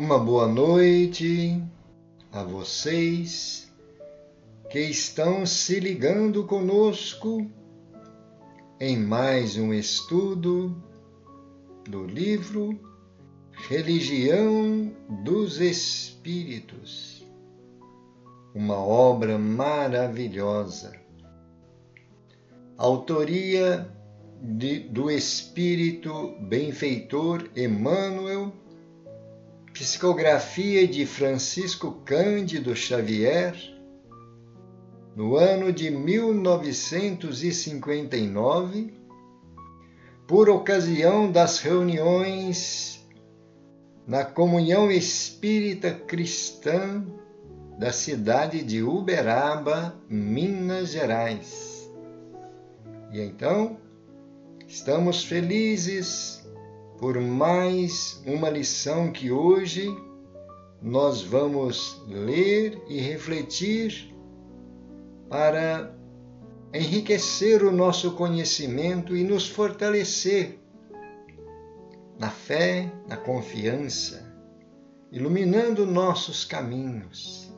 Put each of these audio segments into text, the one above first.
Uma boa noite a vocês que estão se ligando conosco em mais um estudo do livro Religião dos Espíritos, uma obra maravilhosa, autoria do Espírito Benfeitor Emmanuel, psicografia de Francisco Cândido Xavier, no ano de 1959, por ocasião das reuniões na Comunhão Espírita Cristã da cidade de Uberaba, Minas Gerais. E então, estamos felizes por mais uma lição que hoje nós vamos ler e refletir para enriquecer o nosso conhecimento e nos fortalecer na fé, na confiança, iluminando nossos caminhos.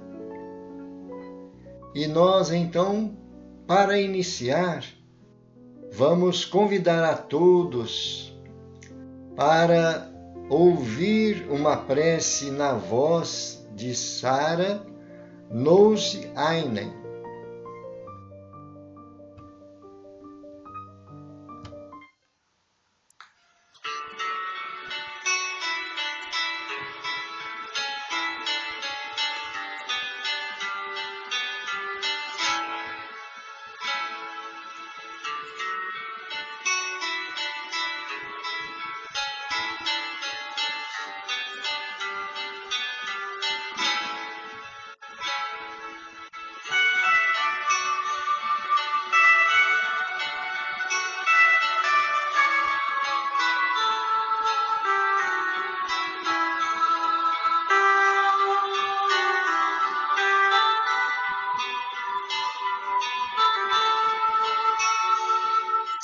E nós, então, para iniciar, vamos convidar a todos para ouvir uma prece na voz de Sara Nouse-Ainen.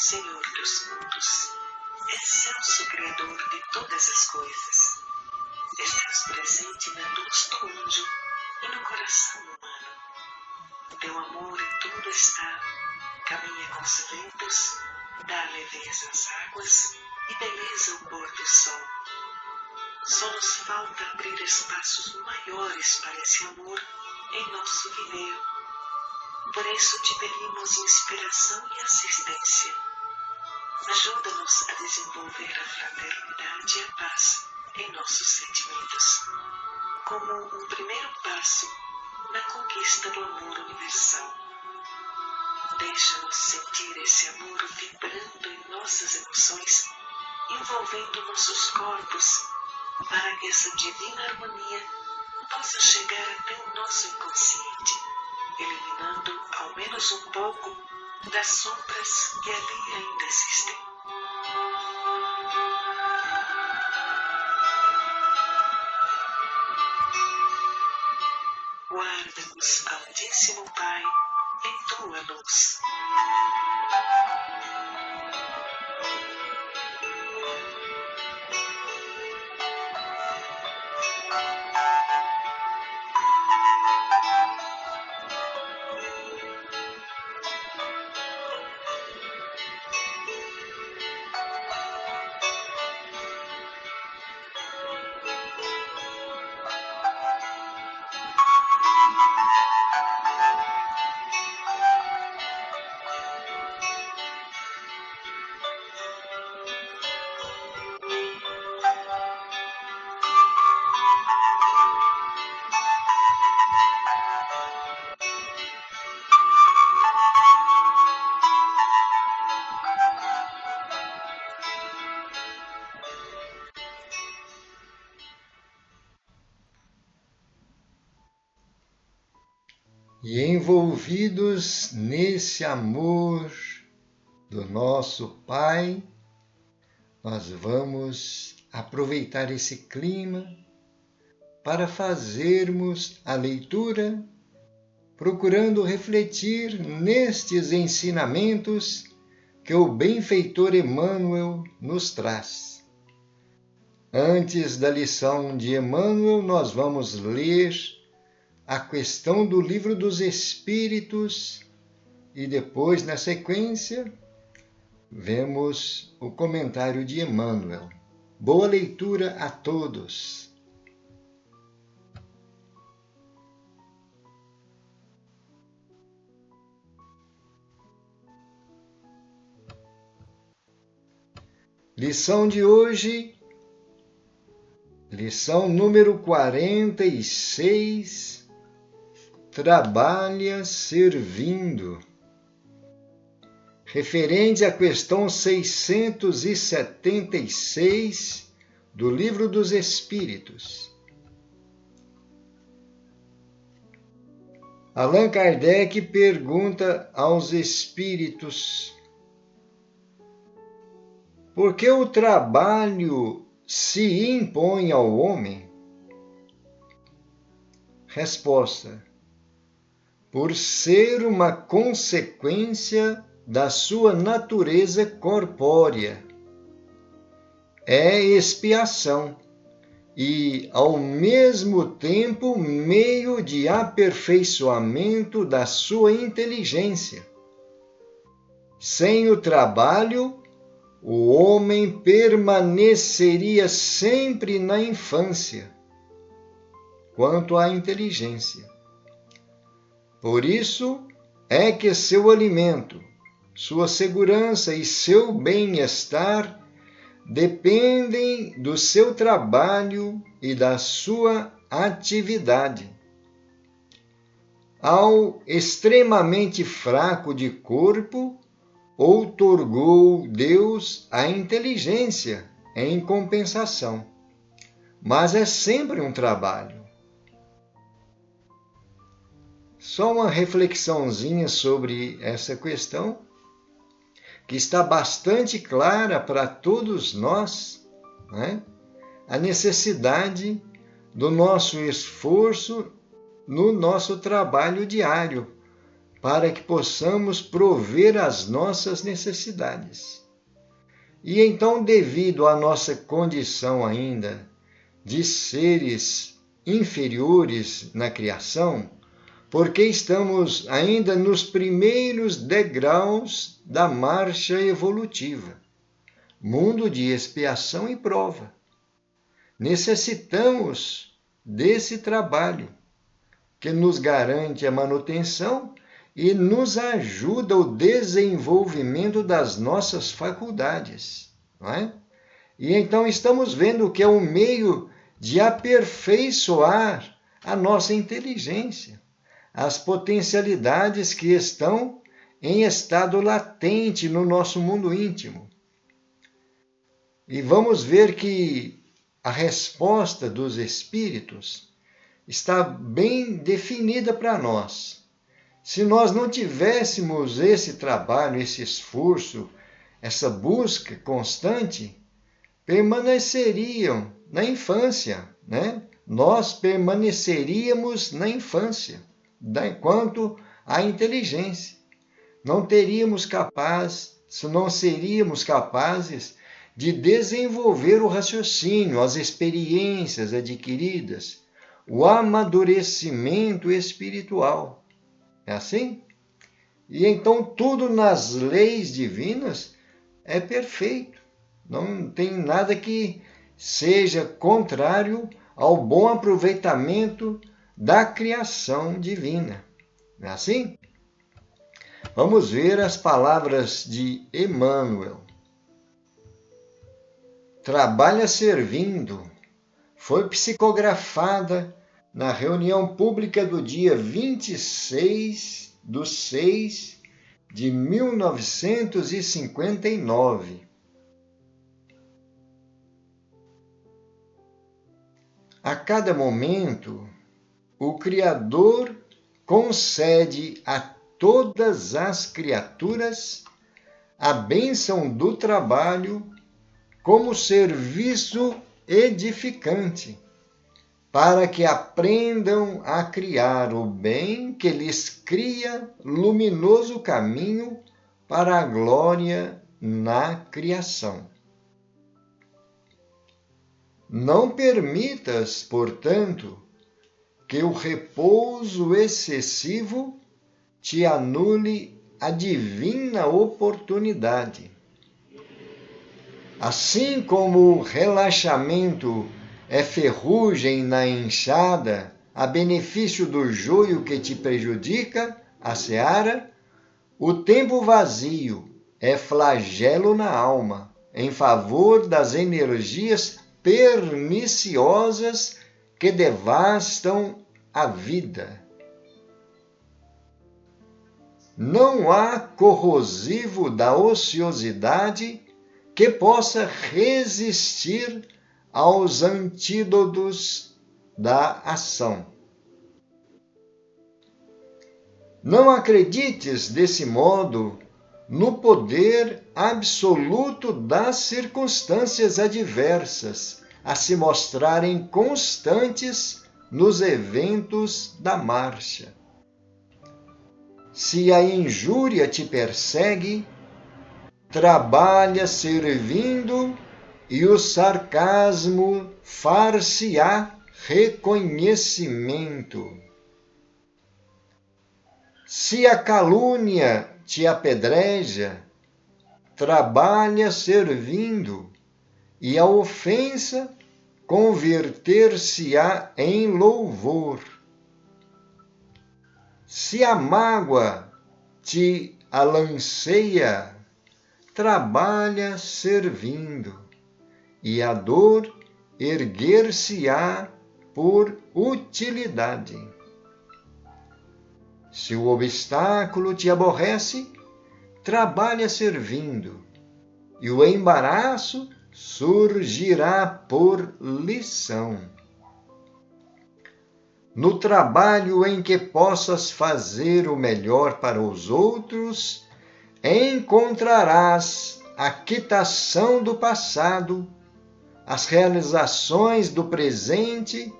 Senhor dos mundos, excelso Criador de todas as coisas, estás presente na luz do anjo e no coração humano. Teu amor em tudo está, caminha com os ventos, dá leveza às águas e beleza ao pôr do sol. Só nos falta abrir espaços maiores para esse amor em nosso viver. Por isso te pedimos inspiração e assistência. Ajuda-nos a desenvolver a fraternidade e a paz em nossos sentimentos, como um primeiro passo na conquista do amor universal. Deixa-nos sentir esse amor vibrando em nossas emoções, envolvendo nossos corpos, para que essa divina harmonia possa chegar até o nosso inconsciente, eliminando ao menos um pouco das sombras que ali ainda existem. Guarda-nos, Altíssimo Pai, em tua luz. E envolvidos nesse amor do nosso Pai, nós vamos aproveitar esse clima para fazermos a leitura, procurando refletir nestes ensinamentos que o benfeitor Emmanuel nos traz. Antes da lição de Emmanuel, nós vamos ler a questão do Livro dos Espíritos e depois, na sequência, vemos o comentário de Emmanuel. Boa leitura a todos! Lição de hoje, lição número 46, trabalha servindo. Referente à questão 676 do Livro dos Espíritos. Allan Kardec pergunta aos espíritos: por que o trabalho se impõe ao homem? Resposta: por ser uma consequência da sua natureza corpórea. É expiação e, ao mesmo tempo, meio de aperfeiçoamento da sua inteligência. Sem o trabalho, o homem permaneceria sempre na infância, quanto à inteligência. Por isso é que seu alimento, sua segurança e seu bem-estar dependem do seu trabalho e da sua atividade. Ao extremamente fraco de corpo, outorgou Deus a inteligência em compensação, mas é sempre um trabalho. Só uma reflexãozinha sobre essa questão, que está bastante clara para todos nós, né? A necessidade do nosso esforço no nosso trabalho diário, para que possamos prover as nossas necessidades. E então, devido à nossa condição ainda de seres inferiores na criação, porque estamos ainda nos primeiros degraus da marcha evolutiva, mundo de expiação e prova. Necessitamos desse trabalho que nos garante a manutenção e nos ajuda o desenvolvimento das nossas faculdades, não é? E então estamos vendo que é um meio de aperfeiçoar a nossa inteligência, as potencialidades que estão em estado latente no nosso mundo íntimo. E vamos ver que a resposta dos espíritos está bem definida para nós. Se nós não tivéssemos esse trabalho, esse esforço, essa busca constante, permaneceriam na infância, né? Nós permaneceríamos na infância, quanto à inteligência. Não seríamos capazes de desenvolver o raciocínio, as experiências adquiridas, o amadurecimento espiritual. É assim? E então tudo nas leis divinas é perfeito. Não tem nada que seja contrário ao bom aproveitamento da criação divina. Não é assim? Vamos ver as palavras de Emmanuel. Trabalha servindo foi psicografada na reunião pública do dia 26/6/1959. A cada momento, o Criador concede a todas as criaturas a bênção do trabalho como serviço edificante, para que aprendam a criar o bem que lhes cria luminoso caminho para a glória na criação. Não permitas, portanto, que o repouso excessivo te anule a divina oportunidade. Assim como o relaxamento é ferrugem na enxada, a benefício do joio que te prejudica, a seara, o tempo vazio é flagelo na alma, em favor das energias perniciosas que devastam a vida. Não há corrosivo da ociosidade que possa resistir aos antídotos da ação. Não acredites, desse modo, no poder absoluto das circunstâncias adversas a se mostrarem constantes nos eventos da marcha. Se a injúria te persegue, trabalha servindo e o sarcasmo far-se-á reconhecimento. Se a calúnia te apedreja, trabalha servindo e a ofensa converter-se-á em louvor. Se a mágoa te alanceia, trabalha servindo e a dor erguer-se-á por utilidade. Se o obstáculo te aborrece, trabalha servindo, e o embaraço surgirá por lição. No trabalho em que possas fazer o melhor para os outros, encontrarás a quitação do passado, as realizações do presente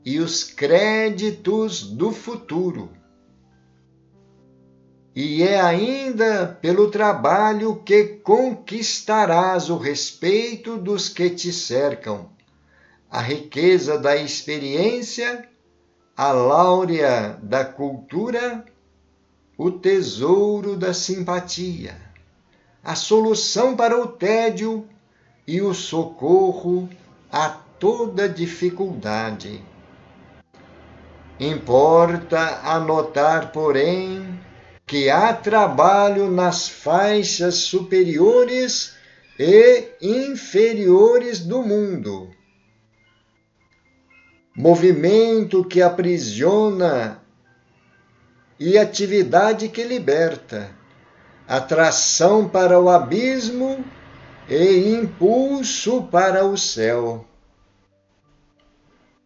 e os créditos do futuro. E é ainda pelo trabalho que conquistarás o respeito dos que te cercam, a riqueza da experiência, a láurea da cultura, o tesouro da simpatia, a solução para o tédio e o socorro a toda dificuldade. Importa anotar, porém, que há trabalho nas faixas superiores e inferiores do mundo. Movimento que aprisiona e atividade que liberta, atração para o abismo e impulso para o céu.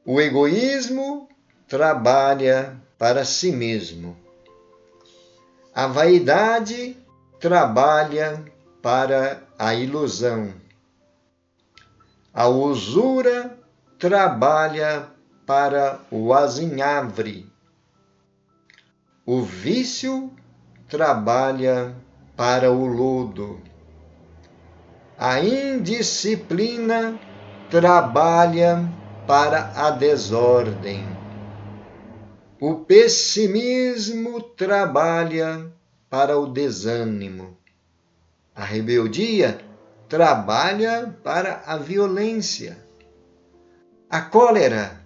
O egoísmo trabalha para si mesmo. A vaidade trabalha para a ilusão. A usura trabalha para o azinhavre. O vício trabalha para o lodo. A indisciplina trabalha para a desordem. O pessimismo trabalha para o desânimo. A rebeldia trabalha para a violência. A cólera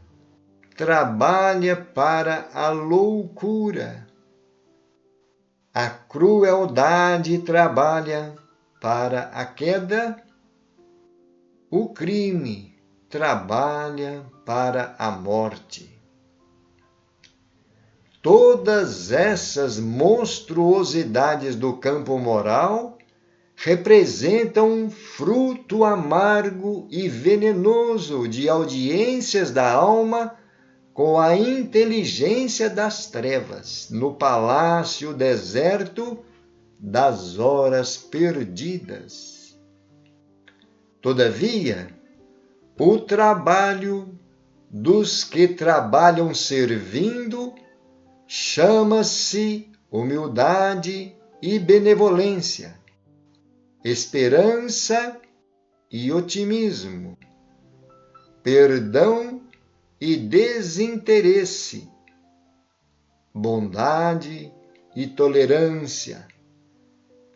trabalha para a loucura. A crueldade trabalha para a queda. O crime trabalha para a morte. Todas essas monstruosidades do campo moral representam um fruto amargo e venenoso de audiências da alma com a inteligência das trevas, no palácio deserto das horas perdidas. Todavia, o trabalho dos que trabalham servindo chama-se humildade e benevolência, esperança e otimismo. perdão e desinteresse, bondade e tolerância,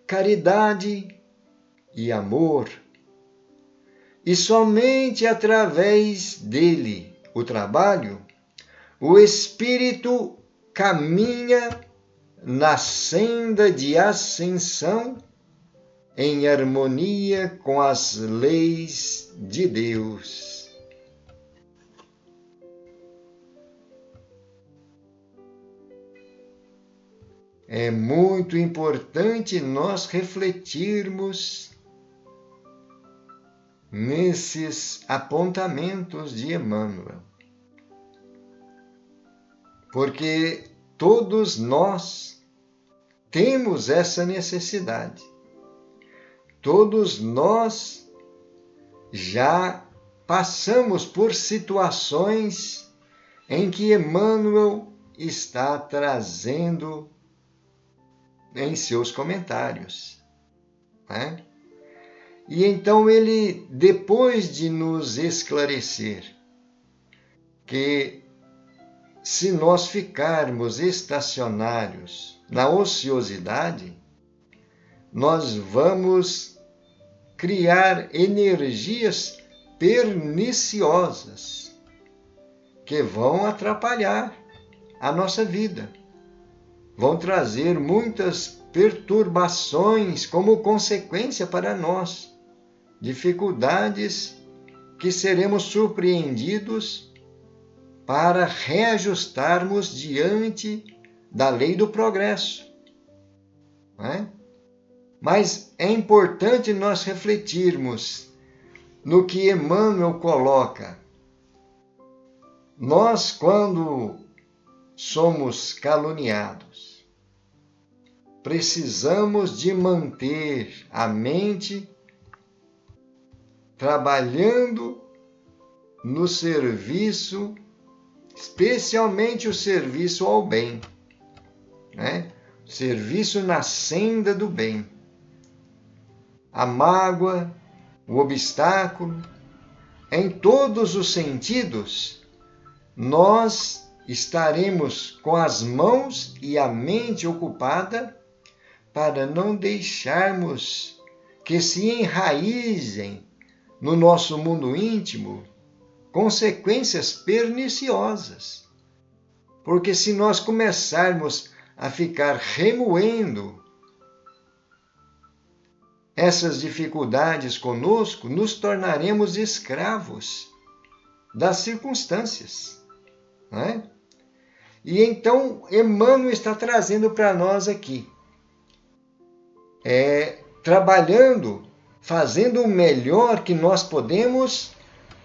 caridade e amor. E somente através dele, o trabalho, o espírito caminha na senda de ascensão em harmonia com as leis de Deus. É muito importante nós refletirmos nesses apontamentos de Emmanuel, porque todos nós temos essa necessidade. Todos nós já passamos por situações em que Emmanuel está trazendo em seus comentários, né? E então ele, depois de nos esclarecer que se nós ficarmos estacionários na ociosidade, nós vamos criar energias perniciosas que vão atrapalhar a nossa vida, vão trazer muitas perturbações como consequência para nós, dificuldades que seremos surpreendidos para reajustarmos diante da lei do progresso, não é? Mas é importante nós refletirmos no que Emmanuel coloca. Nós, quando somos caluniados, precisamos de manter a mente trabalhando no serviço, especialmente o serviço ao bem, né? Serviço na senda do bem. A mágoa, o obstáculo, em todos os sentidos, nós estaremos com as mãos e a mente ocupada para não deixarmos que se enraizem no nosso mundo íntimo consequências perniciosas. Porque se nós começarmos a ficar remoendo essas dificuldades conosco, nos tornaremos escravos das circunstâncias, não é? E então Emmanuel está trazendo para nós aqui, trabalhando, fazendo o melhor que nós podemos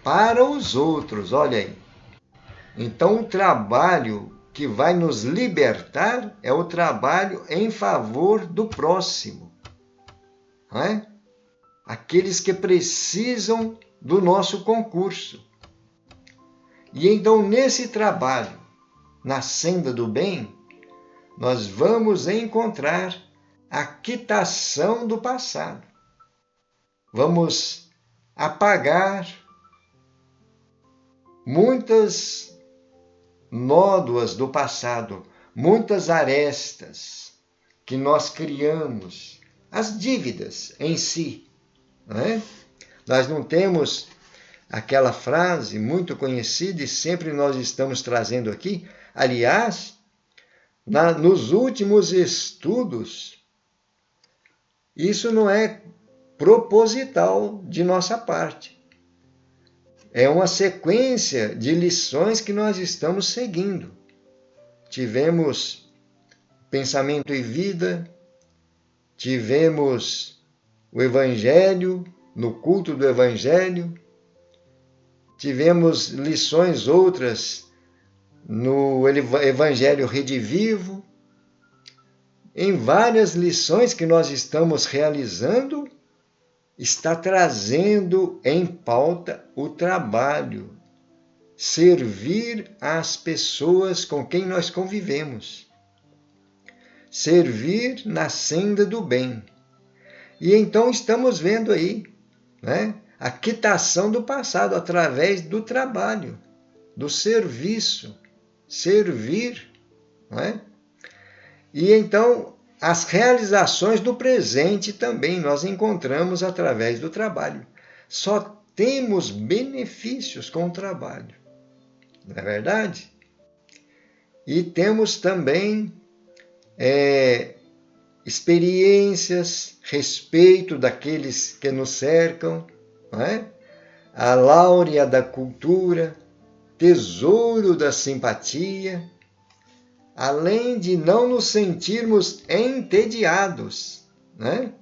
para os outros, olha aí. Então o trabalho que vai nos libertar é o trabalho em favor do próximo, não é? Aqueles que precisam do nosso concurso. E então nesse trabalho, na senda do bem, nós vamos encontrar a quitação do passado. Vamos apagar muitas nódoas do passado, muitas arestas que nós criamos, as dívidas em si, não é? Nós não temos aquela frase muito conhecida e sempre nós estamos trazendo aqui. Aliás, nos últimos estudos, isso não é proposital de nossa parte. É uma sequência de lições que nós estamos seguindo. Tivemos Pensamento e Vida, tivemos o Evangelho, no culto do Evangelho, tivemos lições outras no Evangelho Redivivo. Em várias lições que nós estamos realizando, está trazendo em pauta o trabalho, servir às pessoas com quem nós convivemos, servir na senda do bem. E então estamos vendo aí, né, a quitação do passado através do trabalho, do serviço, servir, não é? E então as realizações do presente também nós encontramos através do trabalho. Só temos benefícios com o trabalho, não é verdade? E temos também experiências, respeito daqueles que nos cercam, não é? A láurea da cultura, tesouro da simpatia, além de não nos sentirmos entediados, né?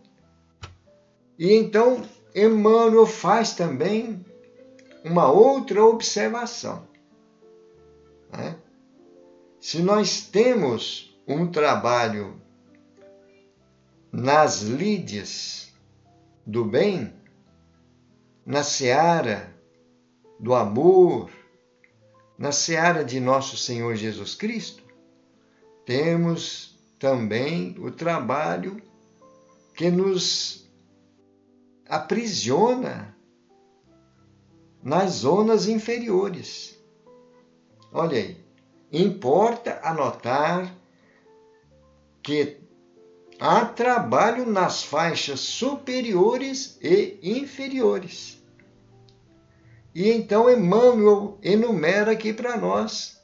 E então Emmanuel faz também uma outra observação, né? Se nós temos um trabalho nas lides do bem, na seara do amor, na seara de nosso Senhor Jesus Cristo, temos também o trabalho que nos aprisiona nas zonas inferiores. Olha aí, importa anotar que há trabalho nas faixas superiores e inferiores. E então Emmanuel enumera aqui para nós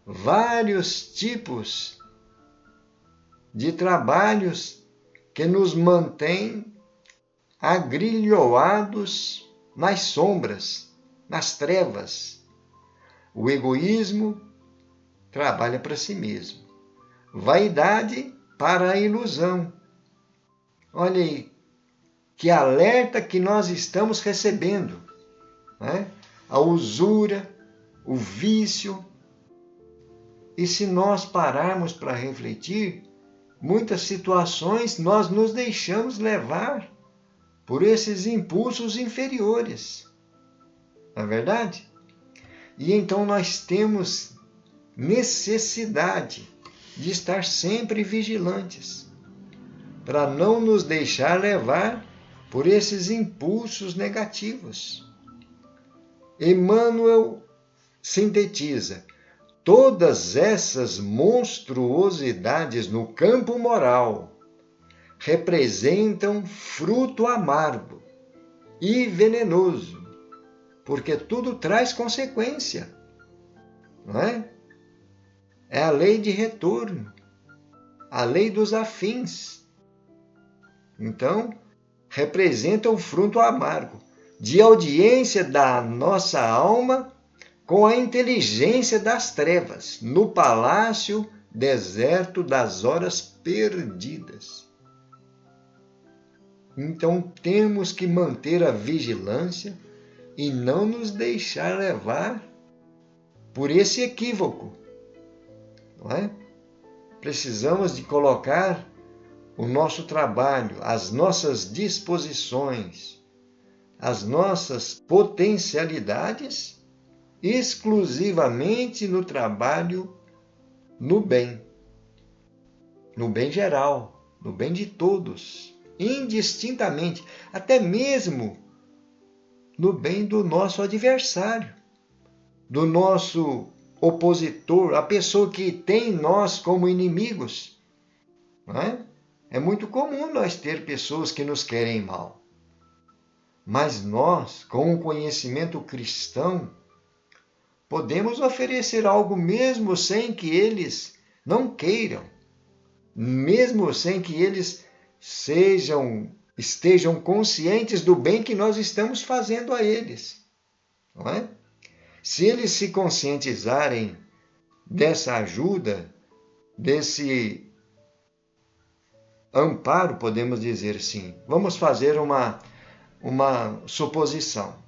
vários tipos de trabalhos que nos mantêm agrilhoados nas sombras, nas trevas. O egoísmo trabalha para si mesmo. Vaidade para a ilusão. Olha aí, que alerta que nós estamos recebendo, né? A usura, o vício. E se nós pararmos para refletir, muitas situações nós nos deixamos levar por esses impulsos inferiores. Não é verdade? E então nós temos necessidade de estar sempre vigilantes, para não nos deixar levar por esses impulsos negativos. Emmanuel sintetiza: todas essas monstruosidades no campo moral representam fruto amargo e venenoso, porque tudo traz consequência, não é? É a lei de retorno, a lei dos afins. Então, representa o fruto amargo de audiência da nossa alma com a inteligência das trevas, no palácio deserto das horas perdidas. Então, temos que manter a vigilância e não nos deixar levar por esse equívoco. Não é? Precisamos de colocar o nosso trabalho, as nossas disposições, as nossas potencialidades exclusivamente no trabalho no bem geral, no bem de todos, indistintamente, até mesmo no bem do nosso adversário, do nosso opositor, a pessoa que tem nós como inimigos. Não é? É muito comum nós ter pessoas que nos querem mal. Mas nós, com o conhecimento cristão, podemos oferecer algo mesmo sem que eles não queiram, mesmo sem que eles estejam conscientes do bem que nós estamos fazendo a eles. Não é? Se eles se conscientizarem dessa ajuda, desse amparo, podemos dizer sim. Vamos fazer uma suposição.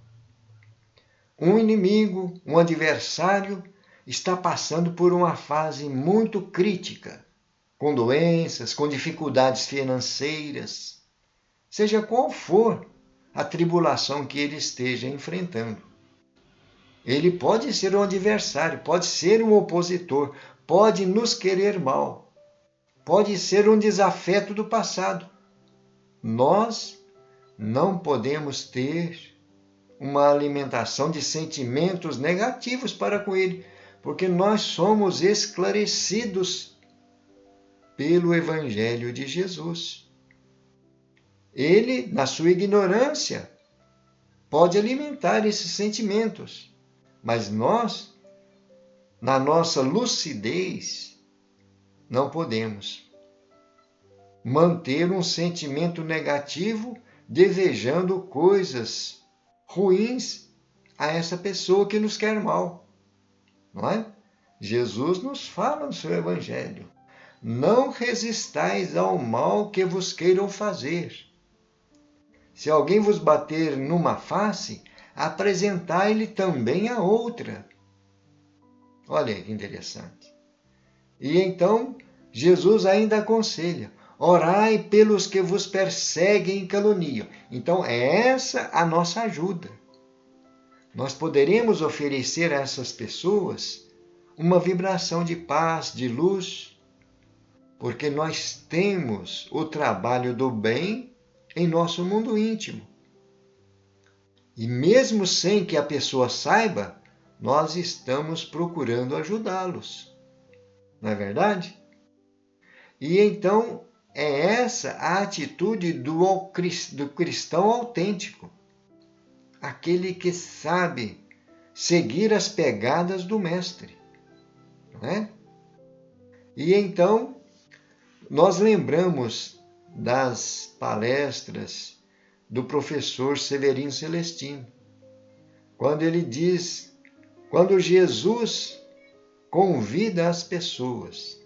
Um inimigo, um adversário, está passando por uma fase muito crítica, com doenças, com dificuldades financeiras, seja qual for a tribulação que ele esteja enfrentando. Ele pode ser um adversário, pode ser um opositor, pode nos querer mal, pode ser um desafeto do passado. Nós não podemos ter uma alimentação de sentimentos negativos para com ele, porque nós somos esclarecidos pelo Evangelho de Jesus. Ele, na sua ignorância, pode alimentar esses sentimentos, mas nós, na nossa lucidez, não podemos manter um sentimento negativo desejando coisas ruins a essa pessoa que nos quer mal, não é? Jesus nos fala no seu Evangelho: não resistais ao mal que vos queiram fazer. Se alguém vos bater numa face, apresentai-lhe também a outra. Olha que interessante. E então, Jesus ainda aconselha: orai pelos que vos perseguem e caluniam. Então, é essa a nossa ajuda. Nós poderemos oferecer a essas pessoas uma vibração de paz, de luz, porque nós temos o trabalho do bem em nosso mundo íntimo. E mesmo sem que a pessoa saiba, nós estamos procurando ajudá-los. Não é verdade? E então é essa a atitude do cristão autêntico, aquele que sabe seguir as pegadas do Mestre. Não é? E então nós lembramos das palestras do professor Severino Celestino, quando ele diz, quando Jesus convida as pessoas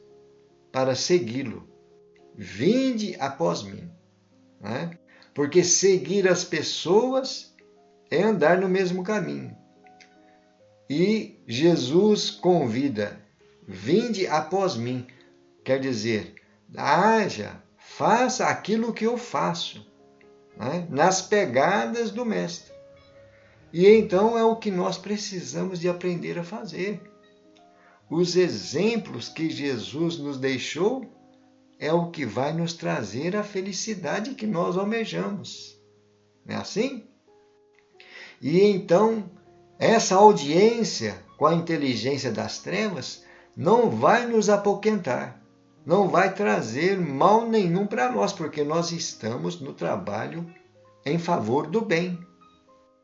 para segui-lo: vinde após mim. Né? Porque seguir as pessoas é andar no mesmo caminho. E Jesus convida: vinde após mim. Quer dizer, faça aquilo que eu faço, né? Nas pegadas do Mestre. E então é o que nós precisamos de aprender a fazer. Os exemplos que Jesus nos deixou é o que vai nos trazer a felicidade que nós almejamos. Não é assim? E então, essa audiência com a inteligência das trevas não vai nos apoquentar, não vai trazer mal nenhum para nós, porque nós estamos no trabalho em favor do bem,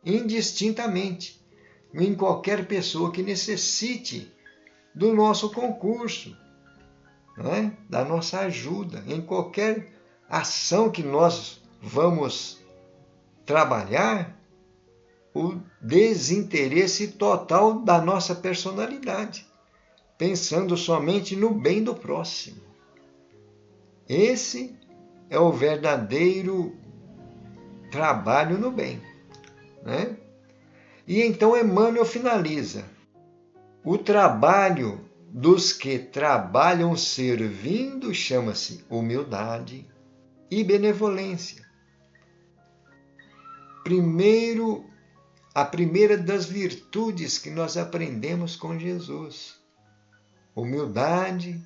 indistintamente, em qualquer pessoa que necessite do nosso concurso, não é? Da nossa ajuda, em qualquer ação que nós vamos trabalhar, o desinteresse total da nossa personalidade, pensando somente no bem do próximo. Esse é o verdadeiro trabalho no bem, né? E então Emmanuel finaliza: o trabalho dos que trabalham servindo chama-se humildade e benevolência. A primeira das virtudes que nós aprendemos com Jesus: humildade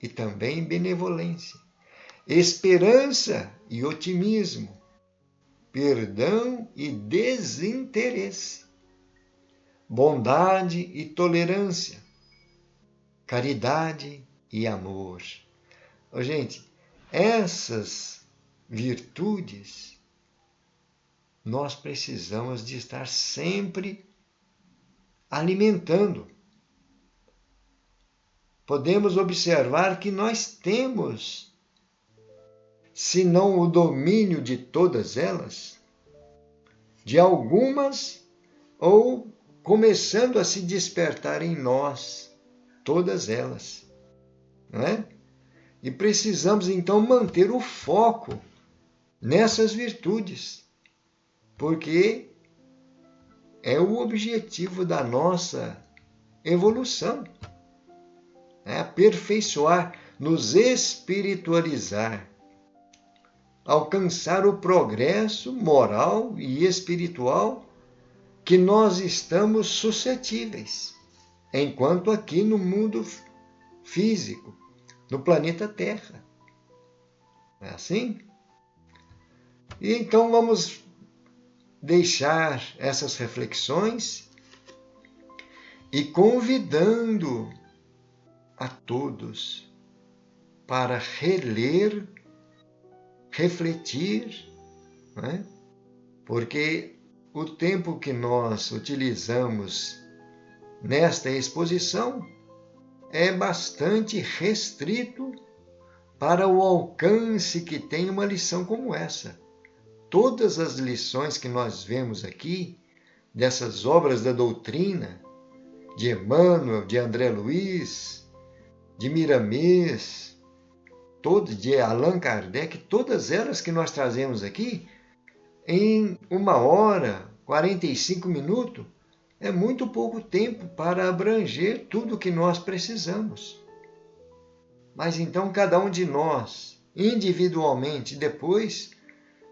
e também benevolência, esperança e otimismo, perdão e desinteresse, bondade e tolerância, caridade e amor. Gente, essas virtudes nós precisamos de estar sempre alimentando. Podemos observar que nós temos, se não o domínio de todas elas, de algumas, ou começando a se despertar em nós, todas elas, não é? E precisamos então manter o foco nessas virtudes, porque é o objetivo da nossa evolução, é aperfeiçoar, nos espiritualizar, alcançar o progresso moral e espiritual que nós estamos suscetíveis, enquanto aqui no mundo físico, no planeta Terra. Não é assim? E então vamos deixar essas reflexões e convidando a todos para reler, refletir, né? Porque o tempo que nós utilizamos nesta exposição é bastante restrito para o alcance que tem uma lição como essa. Todas as lições que nós vemos aqui, dessas obras da doutrina, de Emmanuel, de André Luiz, de Miramês, de Allan Kardec, todas elas que nós trazemos aqui, em 1h, 45 minutos, é muito pouco tempo para abranger tudo o que nós precisamos. Mas então cada um de nós, individualmente, depois,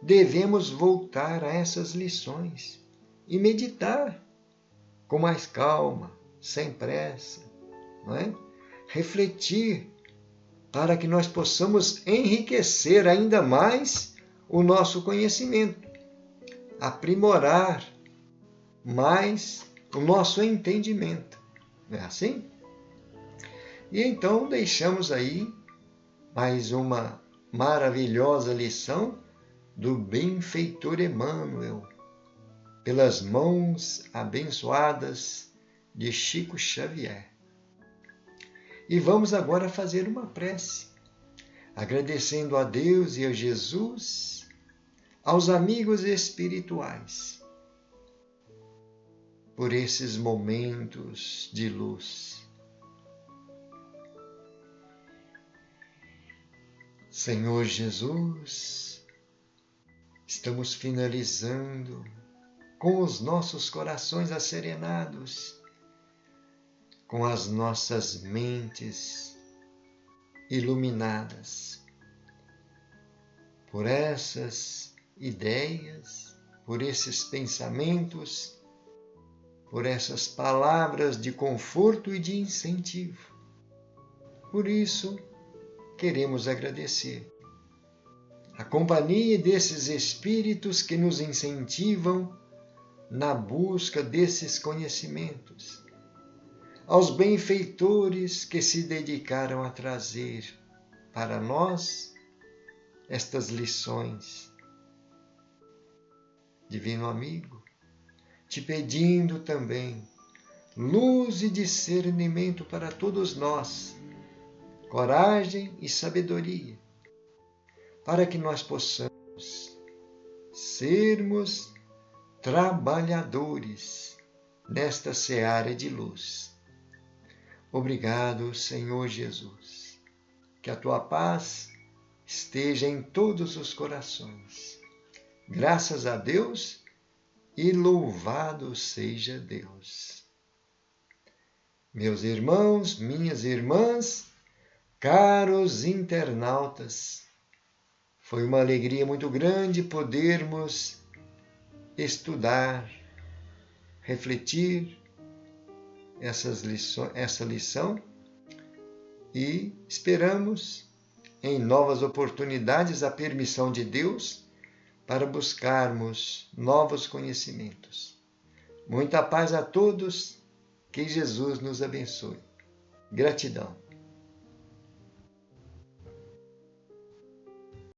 devemos voltar a essas lições e meditar com mais calma, sem pressa, não é? Refletir para que nós possamos enriquecer ainda mais o nosso conhecimento, aprimorar mais o nosso entendimento. Não é assim? E então deixamos aí mais uma maravilhosa lição do benfeitor Emmanuel, pelas mãos abençoadas de Chico Xavier. E vamos agora fazer uma prece, agradecendo a Deus e a Jesus, aos amigos espirituais, por esses momentos de luz. Senhor Jesus, estamos finalizando com os nossos corações acerenados, com as nossas mentes iluminadas por essas ideias, por esses pensamentos, por essas palavras de conforto e de incentivo. Por isso, queremos agradecer a companhia desses espíritos que nos incentivam na busca desses conhecimentos, aos benfeitores que se dedicaram a trazer para nós estas lições. Divino amigo, te pedindo também luz e discernimento para todos nós, coragem e sabedoria, para que nós possamos sermos trabalhadores nesta seara de luz. Obrigado, Senhor Jesus. Que a tua paz esteja em todos os corações. Graças a Deus e louvado seja Deus. Meus irmãos, minhas irmãs, caros internautas, foi uma alegria muito grande podermos estudar, refletir essa lição e esperamos em novas oportunidades a permissão de Deus para buscarmos novos conhecimentos. Muita paz a todos, que Jesus nos abençoe. Gratidão.